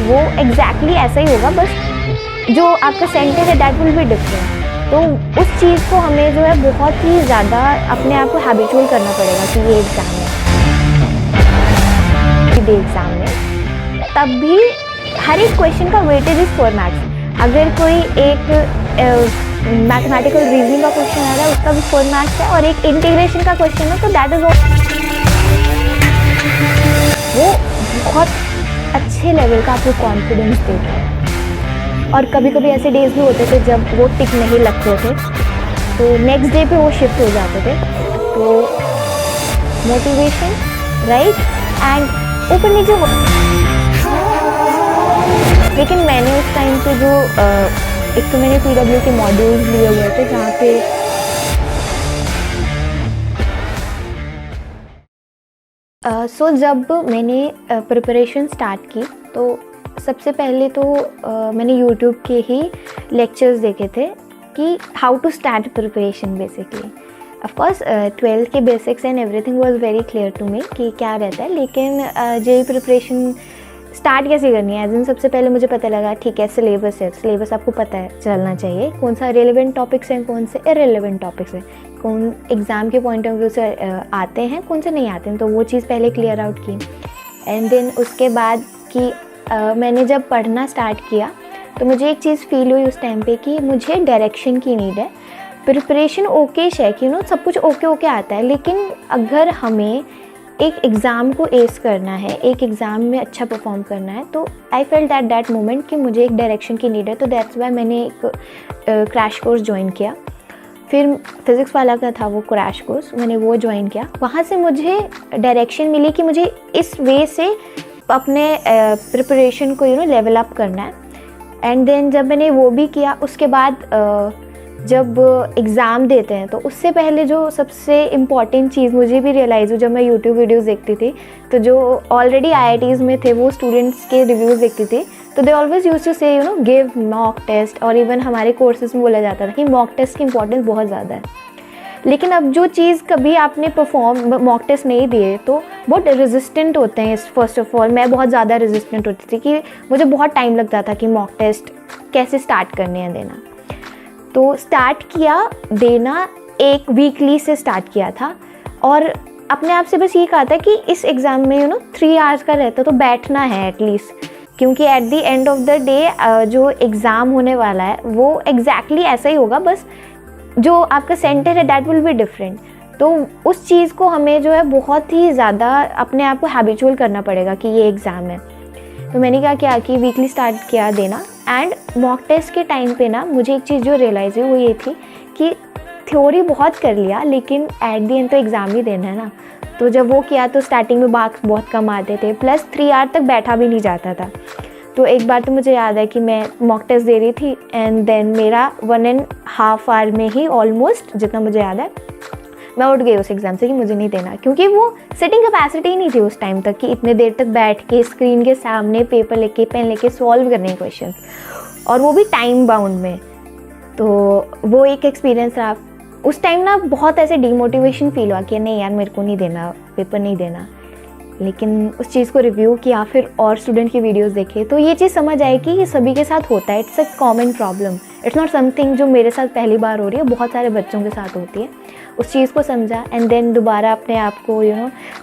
वो एग्जैक्टली ऐसा ही होगा, बस जो आपका सेंटर है दैट विल बी डिफरेंट। तो उस चीज़ को हमें जो है बहुत ही ज़्यादा अपने आप को हैबिचुअल करना पड़ेगा कि ये एग्ज़ाम है, दे एग्ज़ाम में। तब भी हर एक क्वेश्चन का वेटेज इज 4 मार्क्स। अगर कोई एक मैथमेटिकल रीजनिंग का क्वेश्चन आ रहा है उसका भी 4 मार्क्स है, और एक इंटीग्रेशन का क्वेश्चन है तो दैट इज वो बहुत अच्छे लेवल का आपको कॉन्फिडेंस देता है। और कभी कभी ऐसे डेज भी होते थे जब वो टिक नहीं लगते थे, तो नेक्स्ट डे पे वो शिफ्ट हो जाते थे। तो मोटिवेशन राइट एंड ऊपर नीचे हो, लेकिन मैंने उस टाइम पे जो एक तो मैंने PW के मॉड्यूल्स लिए हुए थे जहाँ पे जब मैंने प्रिपरेशन स्टार्ट की तो सबसे पहले तो मैंने यूट्यूब के ही लेक्चर्स देखे थे कि how to start preparation basically. Of course 12th के basics and everything was very clear to me कि क्या रहता है, लेकिन जेईई प्रिपरेशन स्टार्ट कैसे करनी है। एज इन सबसे पहले मुझे पता लगा ठीक है सिलेबस है, सिलेबस आपको पता है चलना चाहिए, कौन सा रेलेवेंट टॉपिक्स हैं कौन से इररिलेवेंट टॉपिक्स हैं, कौन एग्ज़ाम के पॉइंट ऑफ व्यू से आते हैं कौन से नहीं आते हैं, तो वो चीज़ पहले क्लियर आउट की। एंड देन उसके बाद कि मैंने जब पढ़ना स्टार्ट किया तो मुझे एक चीज़ फील हुई उस टाइम पे कि मुझे डायरेक्शन की नीड है। प्रिपरेशन ओके है कि सब कुछ ओके आता है, लेकिन अगर हमें एक एग्ज़ाम को एस करना है, एक एग्ज़ाम में अच्छा परफॉर्म करना है, तो I felt at that moment कि मुझे एक डायरेक्शन की नीड है। तो दैट्स वाई मैंने एक क्रैश कोर्स ज्वाइन किया। फिर फिज़िक्स वाला का था वो क्रैश कोर्स, मैंने वो ज्वाइन किया। वहाँ से मुझे डायरेक्शन मिली कि मुझे इस वे से अपने प्रिपरेशन को लेवल अप करना है। एंड देन जब मैंने वो भी किया उसके बाद जब एग्ज़ाम देते हैं तो उससे पहले जो सबसे इम्पॉर्टेंट चीज़ मुझे भी रियलाइज़ हुई जब मैं यूट्यूब वीडियोस देखती थी, तो जो ऑलरेडी IITs में थे वो स्टूडेंट्स के रिव्यूज़ देखती थी, तो दे ऑलवेज यूज टू से गिव मॉक टेस्ट, और इवन हमारे कोर्सेज में बोला जाता था कि मॉक टेस्ट की इंपॉर्टेंस बहुत ज़्यादा है। लेकिन अब जो चीज़ कभी आपने परफॉर्म मॉक टेस्ट नहीं दिए तो बहुत रेजिस्टेंट होते हैं। फर्स्ट ऑफ ऑल मैं बहुत ज़्यादा रेजिस्टेंट होती थी कि मुझे बहुत टाइम लगता था कि मॉक टेस्ट कैसे स्टार्ट करने हैं देना। तो स्टार्ट किया देना, एक वीकली से स्टार्ट किया था, और अपने आप से बस ये कहा था कि इस एग्ज़ाम में 3 आवर्स का रहता तो बैठना है एटलीस्ट, क्योंकि eight the end of the day जो एग्ज़ाम होने वाला है वो एग्जैक्टली ऐसा ही होगा, बस जो आपका सेंटर है दैट विल बी डिफरेंट। तो उस चीज़ को हमें जो है बहुत ही ज़्यादा अपने आप को हैबिचुअल करना पड़ेगा कि ये एग्ज़ाम है। तो मैंने क्या किया कि वीकली स्टार्ट किया देना। एंड मॉक टेस्ट के टाइम पे ना मुझे एक चीज़ जो रियलाइज़ हुई वो ये थी कि थ्योरी बहुत कर लिया, लेकिन एट द एंड तो एग्ज़ाम ही देना है ना। तो जब वो किया तो स्टार्टिंग में मार्क्स बहुत कम आते थे, प्लस 3 आवर तक बैठा भी नहीं जाता था। तो एक बार तो मुझे याद है कि मैं मॉक टेस्ट दे रही थी एंड देन मेरा 1.5 आवर में ही ऑलमोस्ट, जितना मुझे याद है, मैं उठ गई उस एग्ज़ाम से कि मुझे नहीं देना, क्योंकि वो सिटिंग कैपेसिटी ही नहीं थी उस टाइम तक कि इतने देर तक बैठ के स्क्रीन के सामने पेपर लेके पेन लेके सॉल्व करने क्वेश्चन, और वो भी टाइम बाउंड में। तो वो एक एक्सपीरियंस रहा। उस टाइम ना बहुत ऐसे डीमोटिवेशन फील हुआ कि नहीं यार मेरे को नहीं देना, पेपर नहीं देना। लेकिन उस चीज़ को रिव्यू किया, फिर और स्टूडेंट की वीडियोस देखे, तो ये चीज़ समझ आई कि ये सभी के साथ होता है। It's a common problem, it's not something जो मेरे साथ पहली बार हो रही है, बहुत सारे बच्चों के साथ होती है। उस चीज़ को समझा एंड देन दोबारा अपने आप को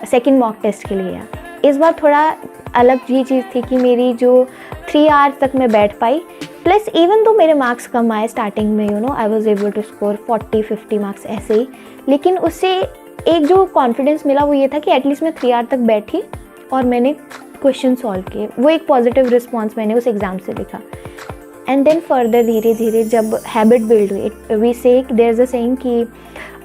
सेकंड मॉक टेस्ट के लिए गया। इस बार थोड़ा अलग ये चीज़ थी कि मेरी जो 3 आवर्स तक मैं बैठ पाई, प्लस इवन तो मेरे मार्क्स कम आए स्टार्टिंग में, I was able to score 40-50 marks ऐसे ही, लेकिन उससे एक जो कॉन्फिडेंस मिला वो ये था कि एटलीस्ट मैं 3 आवर तक बैठी और मैंने क्वेश्चन सॉल्व किए। वो एक पॉजिटिव रिस्पॉन्स मैंने उस एग्ज़ाम से लिखा। एंड देन फर्दर धीरे धीरे जब हैबिट बिल्ड हुई, वी से देयर इज़ अ सेइंग कि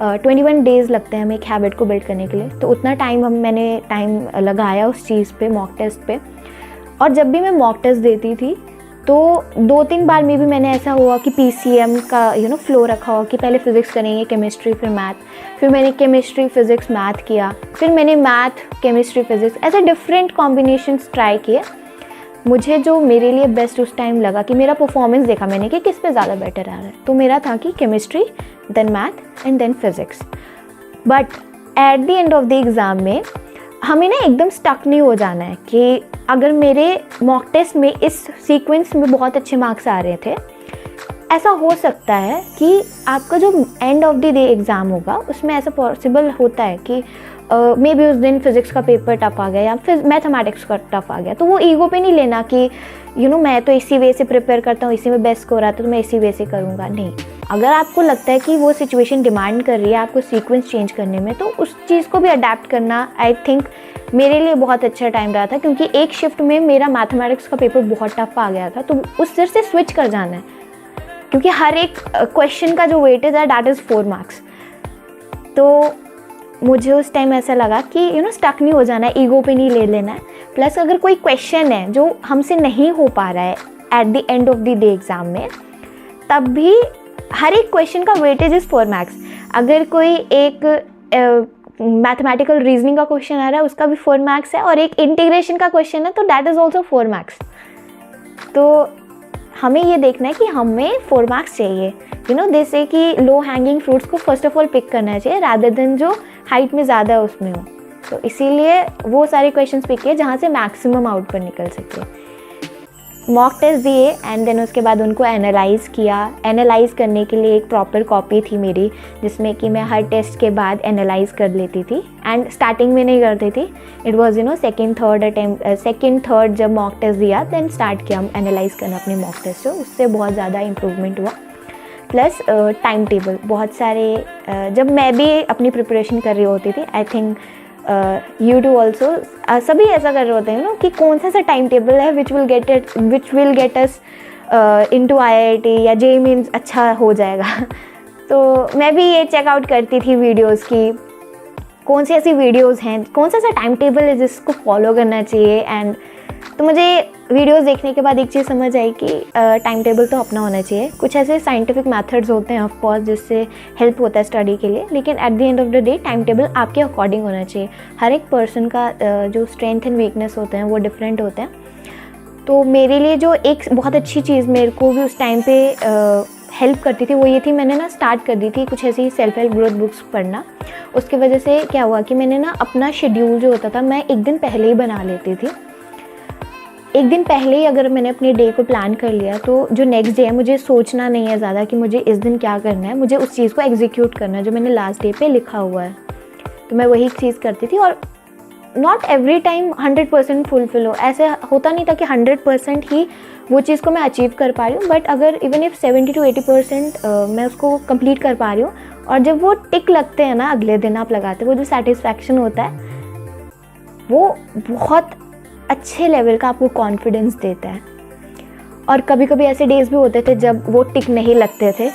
21 डेज़ लगते हैं हमें एक हैबिट को बिल्ड करने के लिए। तो उतना मैंने टाइम लगाया उस चीज़ पे, मॉक टेस्ट पे। और जब भी मैं मॉक टेस्ट देती थी तो 2-3 बार में भी मैंने ऐसा हुआ कि PCM का फ्लो रखा हो कि पहले फिज़िक्स करेंगे, केमिस्ट्री, फिर मैथ, फिर मैंने केमिस्ट्री फिज़िक्स मैथ किया, फिर मैंने मैथ केमिस्ट्री फिज़िक्स, ऐसे डिफरेंट कॉम्बिनेशंस ट्राई किए। मुझे जो मेरे लिए बेस्ट उस टाइम लगा कि मेरा परफॉर्मेंस देखा मैंने कि किस पे ज़्यादा बेटर आ रहा है, तो मेरा था कि chemistry, then math and then physics. But at the end of the exam में हमें ना एकदम स्टक नहीं हो जाना है कि अगर मेरे मॉक टेस्ट में इस सीक्वेंस में बहुत अच्छे मार्क्स आ रहे थे, ऐसा हो सकता है कि आपका जो and of the day exam होगा उसमें ऐसा पॉसिबल होता है कि मे बी उस दिन फिज़िक्स का पेपर टफ आ गया या फिर मैथमेटिक्स का टफ आ गया, तो वो ईगो पे नहीं लेना कि मैं तो इसी वे से प्रिपेयर करता हूँ, इसी में बेस्ट स्कोर आता है तो मैं इसी वे से करूँगा। नहीं, अगर आपको लगता है कि वो सिचुएशन डिमांड कर रही है आपको सीक्वेंस चेंज करने में, तो उस चीज़ को भी अडेप्ट करना आई थिंक मेरे लिए बहुत अच्छा टाइम रहा था, क्योंकि एक शिफ्ट में मेरा मैथमेटिक्स का पेपर बहुत टफ आ गया था, तो उस सिर से स्विच कर जाना है, क्योंकि हर एक क्वेश्चन का जो वेटेज है दैट इज़ 4 मार्क्स। तो मुझे उस टाइम ऐसा लगा कि स्टक नहीं हो जाना है, ईगो पे नहीं ले लेना है। प्लस अगर कोई क्वेश्चन है जो हमसे नहीं हो पा रहा है eight the end of the day exam में, तब भी हर एक क्वेश्चन का वेटेज इज़ 4 मार्क्स। अगर कोई एक मैथमेटिकल रीजनिंग का क्वेश्चन आ रहा है उसका भी 4 मार्क्स है, और एक इंटीग्रेशन का क्वेश्चन है तो दैट इज़ ऑल्सो 4 मार्क्स। तो हमें ये देखना है कि हमें 4 मार्क्स चाहिए। जैसे कि लो हैंगिंग फ्रूट्स को फर्स्ट ऑफ ऑल पिक करना चाहिए रादर देन जो हाइट में ज़्यादा उसमें हो। तो इसीलिए वो सारे क्वेश्चंस पिक किए जहाँ से मैक्सिमम आउटपुट निकल सके। मॉक टेस्ट दिए एंड देन उसके बाद उनको एनालाइज़ किया। एनालाइज़ करने के लिए एक प्रॉपर कॉपी थी मेरी, जिसमें कि मैं हर टेस्ट के बाद एनालाइज़ कर लेती थी। एंड स्टार्टिंग में नहीं करती थी, इट वाज सेकेंड थर्ड जब मॉक टेस्ट दिया देन स्टार्ट किया एनालाइज़ करना अपने मॉक टेस्ट को। उससे बहुत ज़्यादा इम्प्रूवमेंट हुआ। प्लस टाइम टेबल बहुत सारे जब मैं भी अपनी प्रिपरेशन कर रही होती थी, I think you do also, सभी ऐसा कर रहे होते हैं कि कौन सा टाइम टेबल है which will get us into IIT या JEE मीन्स अच्छा हो जाएगा। तो मैं भी ये चेकआउट करती थी वीडियोस की, कौन सी ऐसी वीडियोस हैं, कौन सा टाइम टेबल है जिसको फॉलो करना चाहिए। एंड तो मुझे वीडियोस देखने के बाद एक चीज़ समझ आई कि टाइम टेबल तो अपना होना चाहिए। कुछ ऐसे साइंटिफिक मेथड्स होते हैं ऑफ कोर्स जिससे हेल्प होता है स्टडी के लिए, लेकिन at the end of the day time table आपके अकॉर्डिंग होना चाहिए। हर एक पर्सन का जो स्ट्रेंथ एंड वीकनेस होते हैं वो डिफरेंट होते हैं। तो मेरे लिए जो एक बहुत अच्छी चीज़ मेरे को भी उस टाइम पे हेल्प करती थी वो ये थी, मैंने स्टार्ट कर दी थी कुछ ऐसी सेल्फ हेल्प ग्रोथ बुक्स पढ़ना। उसकी वजह से क्या हुआ कि मैंने अपना शेड्यूल जो होता था मैं एक दिन पहले ही बना लेती थी। एक दिन पहले ही अगर मैंने अपने डे को प्लान कर लिया तो जो नेक्स्ट डे है मुझे सोचना नहीं है ज़्यादा कि मुझे इस दिन क्या करना है, मुझे उस चीज़ को एग्जीक्यूट करना है जो मैंने लास्ट डे पे लिखा हुआ है। तो मैं वही चीज़ करती थी और नॉट एवरी टाइम 100% फुलफिल हो, ऐसे होता नहीं था कि 100% ही वो चीज़ को मैं अचीव कर पा रही हूँ, बट अगर इवन इफ 70 to 80% मैं उसको कंप्लीट कर पा रही हूँ और जब वो टिक लगते हैं ना अगले दिन आप लगाते, वो जो सेटिस्फैक्शन होता है वो बहुत अच्छे लेवल का आपको कॉन्फिडेंस देता है। और कभी कभी ऐसे डेज भी होते थे जब वो टिक नहीं लगते थे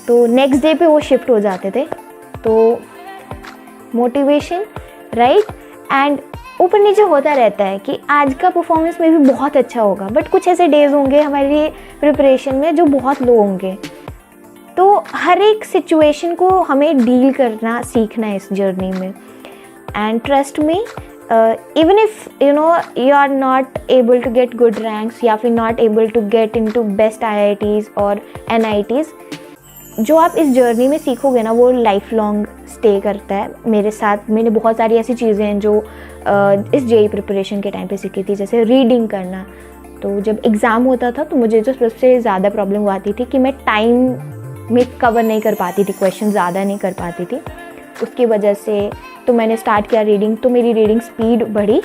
तो नेक्स्ट डे पे वो शिफ्ट हो जाते थे। तो मोटिवेशन राइट एंड ऊपर नीचे होता रहता है कि आज का परफॉर्मेंस में भी बहुत अच्छा होगा, बट कुछ ऐसे डेज होंगे हमारी प्रिपरेशन में जो बहुत लो होंगे। तो हर एक सिचुएशन को हमें डील करना सीखना है इस जर्नी में। And trust me, even if you are not able to get good ranks या फिर not able to get into best IITs और NITs, जो आप इस जर्नी में सीखोगे ना वो लाइफ लॉन्ग स्टे करता है। मेरे साथ मैंने बहुत सारी ऐसी चीज़ें हैं जो इस JEE प्रिपरेशन के टाइम पे सीखी थी, जैसे रीडिंग करना। तो जब एग्ज़ाम होता था तो मुझे जो सबसे ज़्यादा प्रॉब्लम वो आती थी कि मैं टाइम में कवर नहीं कर पाती थी, क्वेश्चन ज़्यादा नहीं कर पाती थी। उसकी वजह से तो मैंने स्टार्ट किया रीडिंग, तो मेरी रीडिंग स्पीड बढ़ी।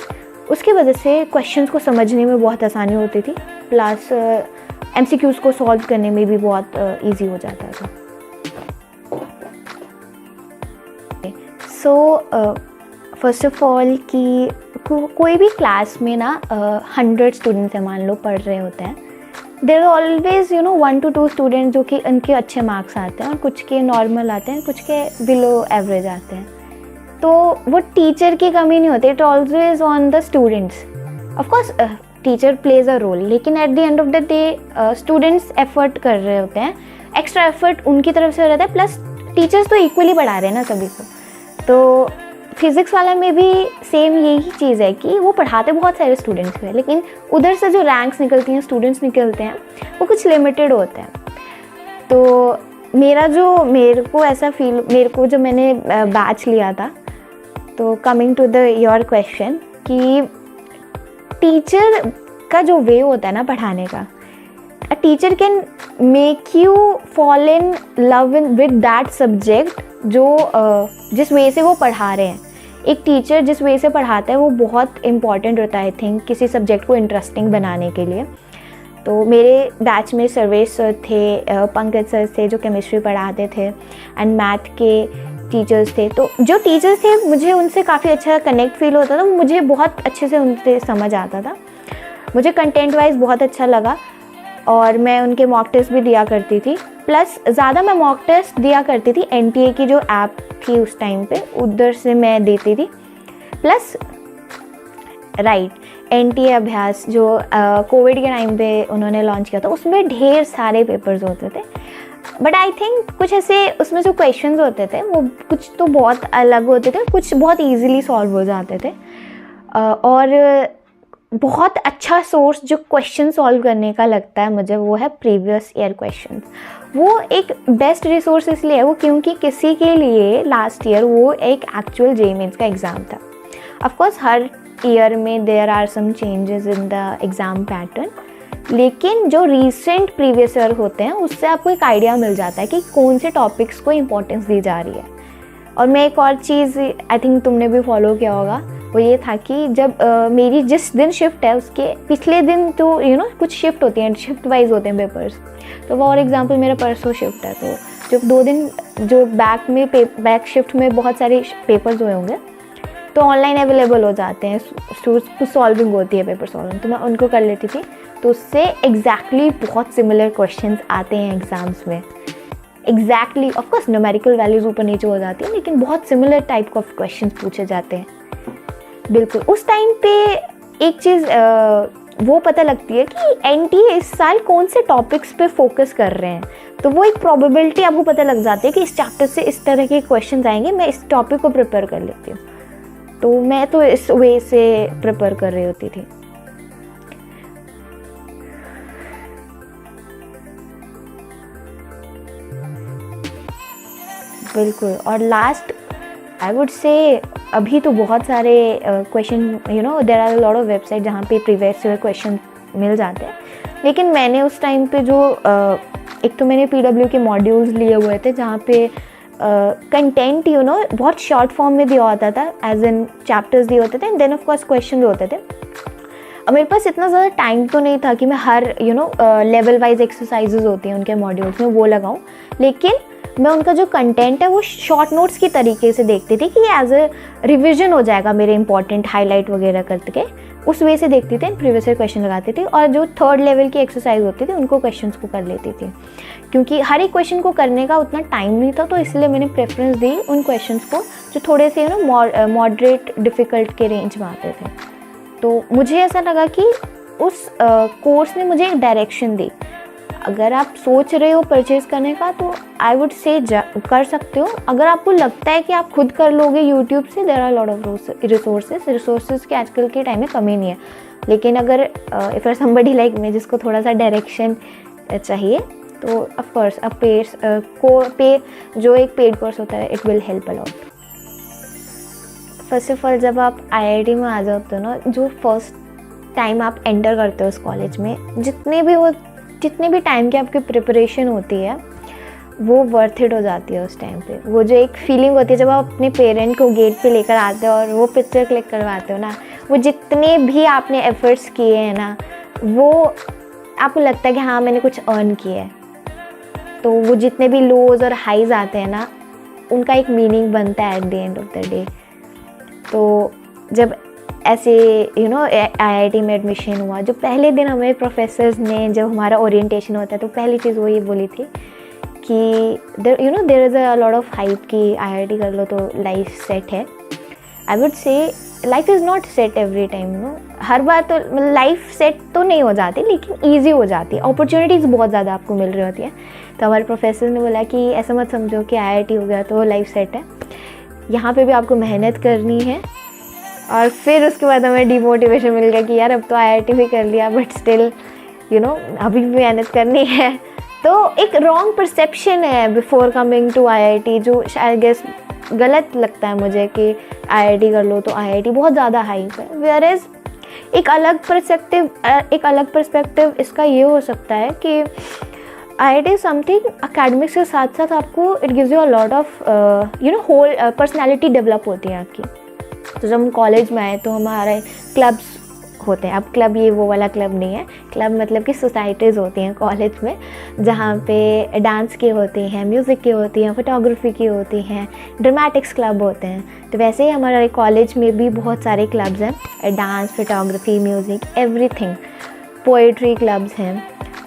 उसकी वजह से क्वेश्चंस को समझने में बहुत आसानी होती थी, प्लस MCQs को सॉल्व करने में भी बहुत इजी हो जाता था। सो फर्स्ट ऑफ ऑल कि कोई भी क्लास में ना 100 स्टूडेंट्स हैं मान लो पढ़ रहे होते हैं, there are always 1 to 2 students जो कि उनके अच्छे मार्क्स आते हैं और कुछ के नॉर्मल आते हैं, कुछ के बिलो एवरेज आते हैं। तो वो टीचर की कमी नहीं होती, it always on the students. Of course teacher plays a role, लेकिन at the end of the day students effort कर रहे होते हैं, एक्स्ट्रा एफर्ट उनकी तरफ से रहता है, प्लस टीचर्स तो इक्वली पढ़ा रहे हैं ना सभी को। तो फिज़िक्स वाला में भी सेम यही चीज़ है कि वो पढ़ाते बहुत सारे स्टूडेंट्स को है, लेकिन उधर से जो रैंक्स निकलती हैं, स्टूडेंट्स निकलते हैं, वो कुछ लिमिटेड होते हैं। तो मेरे को जब मैंने बैच लिया था, तो coming to the your question कि टीचर का जो वे होता है ना पढ़ाने का, a teacher can make you fall in love in with that subject जो जिस वे से वो पढ़ा रहे हैं। एक टीचर जिस वे से पढ़ाता है वो बहुत इम्पॉर्टेंट होता है आई थिंक किसी सब्जेक्ट को इंटरेस्टिंग बनाने के लिए। तो मेरे बैच में सर्वेश सर थे, पंकज सर थे जो केमिस्ट्री पढ़ाते थे, एंड मैथ के टीचर्स थे। तो जो टीचर्स थे मुझे उनसे काफ़ी अच्छा कनेक्ट फील होता था, मुझे बहुत अच्छे से उनसे समझ आता था, मुझे कंटेंट वाइज बहुत अच्छा लगा और मैं उनके मॉक टेस्ट भी दिया करती थी। प्लस ज़्यादा मैं मॉक टेस्ट दिया करती थी एनटीए की जो ऐप थी उस टाइम पे, उधर से मैं देती थी। प्लस एनटीए अभ्यास जो कोविड के टाइम पे उन्होंने लॉन्च किया था, उसमें ढेर सारे पेपर्स होते थे, बट आई थिंक कुछ ऐसे उसमें जो क्वेश्चंस होते थे वो कुछ तो बहुत अलग होते थे, कुछ बहुत ईजिली सॉल्व हो जाते थे। और बहुत अच्छा सोर्स जो क्वेश्चन सॉल्व करने का लगता है मुझे वो है प्रीवियस ईयर क्वेश्चंस। वो एक बेस्ट रिसोर्स इसलिए है वो क्योंकि किसी के लिए लास्ट ईयर वो एक एक्चुअल जेईई मेंस का एग्ज़ाम था। ऑफ कोर्स हर ईयर में there are some changes in the exam pattern, लेकिन जो रीसेंट प्रीवियस ईयर होते हैं उससे आपको एक आइडिया मिल जाता है कि कौन से टॉपिक्स को इम्पोर्टेंस दी जा रही है। और मैं एक और चीज़ आई थिंक तुमने भी फॉलो किया होगा, वो ये था कि जब मेरी जिस दिन शिफ्ट है उसके पिछले दिन तो कुछ शिफ्ट होती हैं, शिफ्ट वाइज होते हैं पेपर्स। तो फॉर एग्जांपल मेरा परसों शिफ्ट है, तो जब 2 दिन जो बैक शिफ्ट में बहुत सारे पेपर्स हुए होंगे तो ऑनलाइन अवेलेबल हो जाते हैं, कुछ सॉल्विंग होती है, पेपर सॉल्विंग, तो मैं उनको कर लेती थी। तो उससे एग्जैक्टली बहुत सिमिलर क्वेश्चंस आते हैं एग्ज़ाम्स में। Exactly of course numerical values ऊपर नीचे हो जाती है, लेकिन बहुत सिमिलर टाइप ऑफ क्वेश्चंस पूछे जाते हैं। बिल्कुल उस टाइम पे एक चीज़ वो पता लगती है कि एनटीए इस साल कौन से टॉपिक्स पे फोकस कर रहे हैं, तो वो एक प्रोबेबिलिटी आपको पता लग जाती है कि इस चैप्टर से इस तरह के क्वेश्चन आएंगे, मैं इस टॉपिक को प्रिपेयर कर लेती हूँ। तो मैं तो इस वे से प्रिपेयर कर रही होती थी। बिल्कुल। और लास्ट आई वुड से अभी तो बहुत सारे question there are lot of website जहाँ पे प्रीवियस ईयर क्वेश्चन मिल जाते हैं, लेकिन मैंने उस टाइम पे जो एक तो मैंने पीडब्ल्यू के मॉड्यूल्स लिए हुए थे जहाँ पे कंटेंट बहुत शॉर्ट फॉर्म में दिया होता था, एज इन चैप्टर्स दिए होते थे, and then of course question होते थे। अब मेरे पास इतना ज़्यादा टाइम तो नहीं था कि मैं हर लेवल वाइज एक्सरसाइजेज होती हैं उनके मॉड्यूल्स में वो लगाऊं, लेकिन मैं उनका जो कंटेंट है वो शॉर्ट नोट्स की तरीके से देखती थी कि एज अ रिविजन हो जाएगा मेरे इंपॉर्टेंट हाईलाइट वगैरह करके, उस वे से देखती थी, प्रीवियस ईयर क्वेश्चन लगाती थी। और जो 3rd लेवल की एक्सरसाइज होती थी उनको क्वेश्चंस को कर लेती थी, क्योंकि हर एक क्वेश्चन को करने का उतना टाइम नहीं था, तो इसलिए मैंने प्रेफरेंस दी उन क्वेश्चंस को जो थोड़े से मॉडरेट डिफ़िकल्ट के रेंज में आते थे। तो मुझे ऐसा लगा कि उस कोर्स ने मुझे एक डायरेक्शन दी। अगर आप सोच रहे हो परचेज़ करने का तो आई वुड से कर सकते हो। अगर आपको लगता है कि आप खुद कर लोगे यूट्यूब से, there are lot of resources की आजकल के टाइम में कमी नहीं है, लेकिन अगर if are somebody like me जिसको थोड़ा सा डायरेक्शन चाहिए तो ऑफ कोर्स जो एक पेड कोर्स होता है it will help a lot. First of all जब आप आईआईटी में आ जाते हो ना, जो फर्स्ट टाइम आप एंटर करते हो उस कॉलेज में, जितने भी टाइम की आपकी प्रिपरेशन होती है वो वर्थ इट हो जाती है उस टाइम पे। वो जो एक फीलिंग होती है जब आप अपने पेरेंट को गेट पे लेकर आते हो और वो पिक्चर क्लिक करवाते हो ना, वो जितने भी आपने एफर्ट्स किए हैं ना, वो आपको लगता है कि हाँ मैंने कुछ अर्न किया है। तो वो जितने भी लोज और हाईज आते हैं ना, उनका एक मीनिंग बनता है eight the end of the day. तो जब ऐसे आईआईटी में एडमिशन हुआ, जो पहले दिन हमें प्रोफेसर्स ने जब हमारा ओरिएंटेशन होता है तो पहली चीज़ वो ये बोली थी कि there is a lot of hype कि आईआईटी कर लो तो लाइफ सेट है। I would say life is not set every time, हर बार तो लाइफ सेट तो नहीं हो जाती, लेकिन ईजी हो जाती है, अपॉर्चुनिटीज़ बहुत ज़्यादा आपको मिल रही होती है। तो हमारे प्रोफेसर ने बोला कि ऐसा मत समझो कि आईआईटी हो गया तो लाइफ सेट है, यहाँ पे भी आपको मेहनत करनी है। और फिर उसके बाद हमें डिमोटिवेशन मिल गया कि यार अब तो आईआईटी भी कर लिया, बट स्टिल अभी भी मेहनत करनी है। तो एक रॉन्ग परसेप्शन है बिफोर कमिंग टू आईआईटी, जो शायद गेस गलत लगता है मुझे कि आईआईटी कर लो तो आईआईटी बहुत ज़्यादा हाइप है। वेयर इज़ एक अलग पर्सपेक्टिव इसका ये हो सकता है कि IIT इज़ समथिंग अकेडमिक्स के साथ साथ आपको it gives you a lot of whole personality develop होती है आपकी। तो जब हम कॉलेज में आए तो हमारे क्लब्स होते हैं। अब क्लब ये वो वाला क्लब नहीं है, क्लब मतलब कि सोसाइटीज़ होती हैं कॉलेज में, जहाँ पे डांस की होती हैं, म्यूज़िक की होती हैं, फोटोग्राफी की होती हैं, ड्रामेटिक्स क्लब होते हैं। तो वैसे ही हमारे कॉलेज में भी बहुत सारे क्लब्स हैं, dance, photography, music, everything, poetry clubs हैं।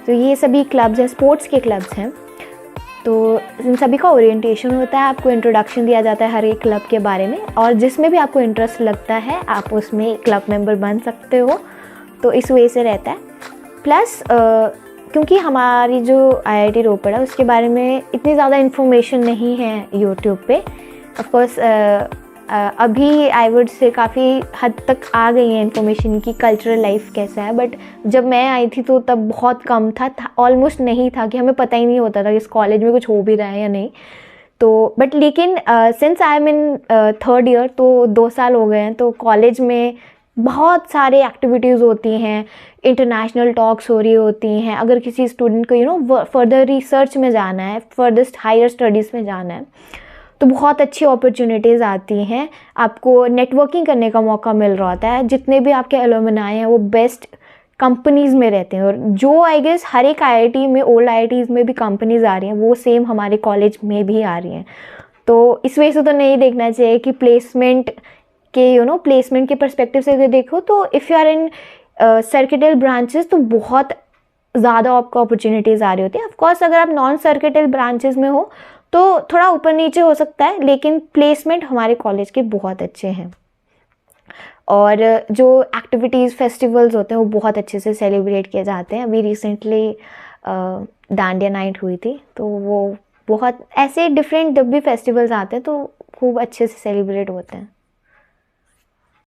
तो ये सभी क्लब्स हैं, स्पोर्ट्स के क्लब्स हैं। तो इन सभी का ओरिएंटेशन होता है, आपको इंट्रोडक्शन दिया जाता है हर एक क्लब के बारे में, और जिसमें भी आपको इंटरेस्ट लगता है आप उसमें क्लब मेंबर बन सकते हो। तो इस वजह से रहता है। प्लस क्योंकि हमारी जो IIT रोपड़ है उसके बारे में इतनी ज़्यादा इन्फॉर्मेशन नहीं है यूट्यूब पे। ऑफ कोर्स अभी आई वुड से काफ़ी हद तक आ गई है इन्फॉर्मेशन की कल्चरल लाइफ कैसा है, बट जब मैं आई थी तो तब बहुत कम था, ऑलमोस्ट नहीं था, कि हमें पता ही नहीं होता था कि इस कॉलेज में कुछ हो भी रहा है या नहीं। तो बट लेकिन since I am in 3rd year, तो 2 साल हो गए हैं, तो कॉलेज में बहुत सारे एक्टिविटीज़ होती हैं, इंटरनेशनल टॉक्स हो रही होती हैं। अगर किसी स्टूडेंट को फर्दर रिसर्च में जाना है, फर्दर हायर स्टडीज़ में जाना है, तो बहुत अच्छी अपॉर्चुनिटीज़ आती हैं, आपको नेटवर्किंग करने का मौका मिल रहा होता है। जितने भी आपके एलुमनाई हैं वो बेस्ट कंपनीज़ में रहते हैं, और जो आई गेस हर एक IIT में, ओल्ड IITs में भी कंपनीज़ आ रही हैं, वो सेम हमारे कॉलेज में भी आ रही हैं। तो इस वजह से तो नहीं देखना चाहिए कि प्लेसमेंट के प्लेसमेंट के पर्सपेक्टिव से अगर देखो तो if you are in circuital branches तो बहुत ज़्यादा आपको अपॉर्चुनिटीज़ आ रही होती है। ऑफकोर्स अगर आप नॉन सर्किटल ब्रांचेस में हो तो थोड़ा ऊपर नीचे हो सकता है, लेकिन प्लेसमेंट हमारे कॉलेज के बहुत अच्छे हैं। और जो एक्टिविटीज़, फेस्टिवल्स होते हैं वो बहुत अच्छे से सेलिब्रेट किए जाते हैं। अभी रिसेंटली डांडिया नाइट हुई थी, तो वो बहुत ऐसे डिफरेंट जब भी फेस्टिवल्स आते हैं तो खूब अच्छे से सेलिब्रेट होते हैं।